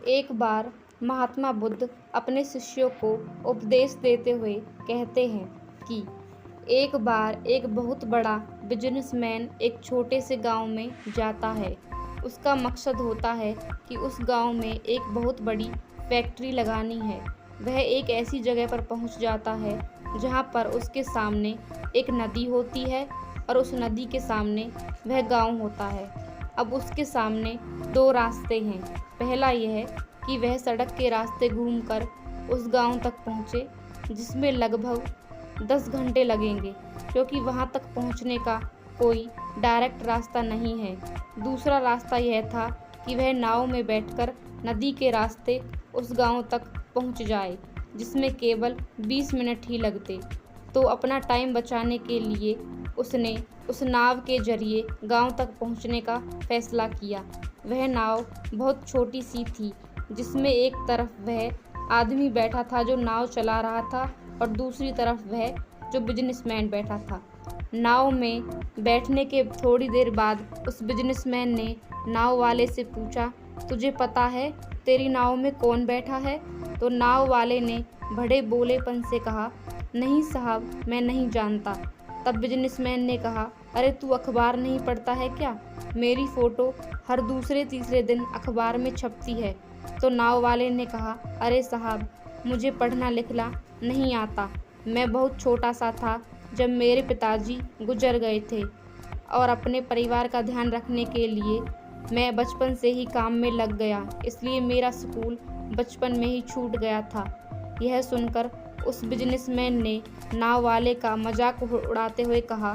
एक बार महात्मा बुद्ध अपने शिष्यों को उपदेश देते हुए कहते हैं कि एक बार एक बहुत बड़ा बिजनेसमैन एक छोटे से गांव में जाता है। उसका मकसद होता है कि उस गांव में एक बहुत बड़ी फैक्ट्री लगानी है। वह एक ऐसी जगह पर पहुंच जाता है जहां पर उसके सामने एक नदी होती है और उस नदी के सामने वह गांव होता है। अब उसके सामने दो रास्ते हैं। पहला यह कि वह सड़क के रास्ते घूमकर उस गांव तक पहुंचे, जिसमें लगभग 10 घंटे लगेंगे, क्योंकि वहां तक पहुंचने का कोई डायरेक्ट रास्ता नहीं है। दूसरा रास्ता यह था कि वह नाव में बैठकर नदी के रास्ते उस गांव तक पहुंच जाए, जिसमें केवल 20 मिनट ही लगते। तो अपना टाइम बचाने के लिए उसने उस नाव के जरिए गांव तक पहुंचने का फैसला किया। वह नाव बहुत छोटी सी थी, जिसमें एक तरफ वह आदमी बैठा था जो नाव चला रहा था और दूसरी तरफ वह जो बिजनेसमैन बैठा था। नाव में बैठने के थोड़ी देर बाद उस बिजनेसमैन ने नाव वाले से पूछा, तुझे पता है तेरी नाव में कौन बैठा है? तो नाव वाले ने बड़े बोलेपन से कहा, नहीं साहब, मैं नहीं जानता। तब बिजनेसमैन ने कहा, अरे तू अखबार नहीं पढ़ता है क्या? मेरी फ़ोटो हर दूसरे तीसरे दिन अखबार में छपती है। तो नाव वाले ने कहा, अरे साहब, मुझे पढ़ना लिखना नहीं आता। मैं बहुत छोटा सा था जब मेरे पिताजी गुजर गए थे और अपने परिवार का ध्यान रखने के लिए मैं बचपन से ही काम में लग गया, इसलिए मेरा स्कूल बचपन में ही छूट गया था। यह सुनकर उस बिजनेसमैन ने नाव वाले का मजाक उड़ाते हुए कहा,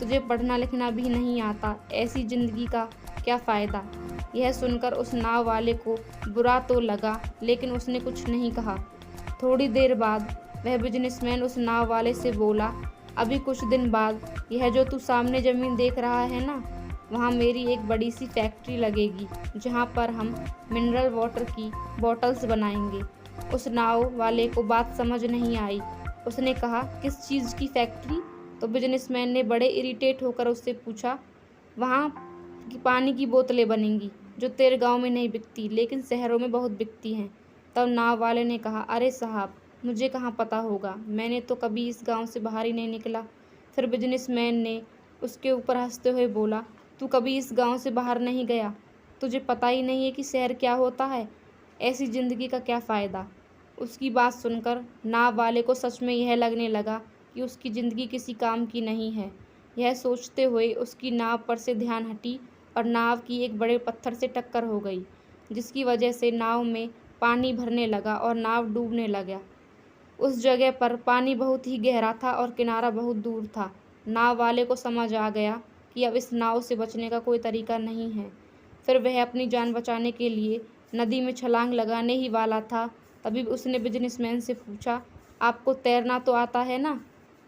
तुझे पढ़ना लिखना भी नहीं आता, ऐसी ज़िंदगी का क्या फ़ायदा? यह सुनकर उस नाव वाले को बुरा तो लगा, लेकिन उसने कुछ नहीं कहा। थोड़ी देर बाद वह बिजनेसमैन उस नाव वाले से बोला, अभी कुछ दिन बाद यह जो तू सामने ज़मीन देख रहा है ना, वहाँ मेरी एक बड़ी सी फैक्ट्री लगेगी, जहाँ पर हम मिनरल वाटर की बॉटल्स बनाएंगे। उस नाव वाले को बात समझ नहीं आई। उसने कहा, किस चीज़ की फैक्ट्री? तो बिजनेसमैन ने बड़े इरिटेट होकर उससे पूछा, वहाँ की पानी की बोतलें बनेंगी, जो तेरे गांव में नहीं बिकती लेकिन शहरों में बहुत बिकती हैं। तब नाव वाले ने कहा, अरे साहब, मुझे कहाँ पता होगा, मैंने तो कभी इस गांव से बाहर ही नहीं निकला। फिर बिजनेसमैन ने उसके ऊपर हंसते हुए बोला, तू कभी इस गांव से बाहर नहीं गया, तुझे पता ही नहीं है कि शहर क्या होता है, ऐसी ज़िंदगी का क्या फ़ायदा? उसकी बात सुनकर नाव वाले को सच में यह लगने लगा कि उसकी ज़िंदगी किसी काम की नहीं है। यह सोचते हुए उसकी नाव पर से ध्यान हटी और नाव की एक बड़े पत्थर से टक्कर हो गई, जिसकी वजह से नाव में पानी भरने लगा और नाव डूबने लगा। उस जगह पर पानी बहुत ही गहरा था और किनारा बहुत दूर था। नाव वाले को समझ आ गया कि अब इस नाव से बचने का कोई तरीका नहीं है। फिर वह अपनी जान बचाने के लिए नदी में छलांग लगाने ही वाला था, तभी उसने बिजनेसमैन से पूछा, आपको तैरना तो आता है ना?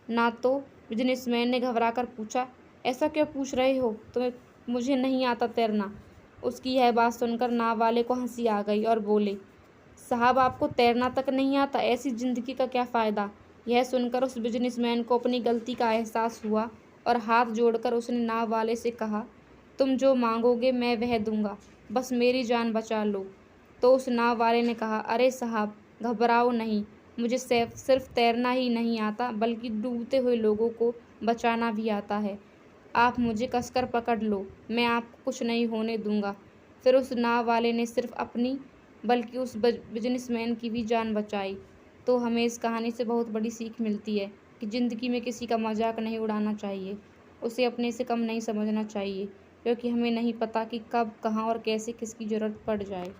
ना तो। बिजनेसमैन ने घबराकर पूछा, ऐसा क्यों पूछ रहे हो? मुझे नहीं आता तैरना। उसकी यह बात सुनकर नाव वाले को हंसी आ गई और बोले, साहब, आपको तैरना तक नहीं आता, ऐसी ज़िंदगी का क्या फ़ायदा? यह सुनकर उस बिजनेसमैन को अपनी गलती का एहसास हुआ और हाथ जोड़कर उसने नाव वाले से कहा, तुम जो मांगोगे मैं वह दूंगा, बस मेरी जान बचा लो। तो उस नाव वाले ने कहा, अरे साहब, घबराओ नहीं, मुझे सिर्फ तैरना ही नहीं आता बल्कि डूबते हुए लोगों को बचाना भी आता है। आप मुझे कसकर पकड़ लो, मैं आपको कुछ नहीं होने दूंगा। फिर उस नाव वाले ने सिर्फ अपनी बल्कि उस बिजनेसमैन की भी जान बचाई। तो हमें इस कहानी से बहुत बड़ी सीख मिलती है कि ज़िंदगी में किसी का मजाक नहीं उड़ाना चाहिए, उसे अपने से कम नहीं समझना चाहिए, क्योंकि हमें नहीं पता कि कब, कहाँ और कैसे किसकी ज़रूरत पड़ जाए।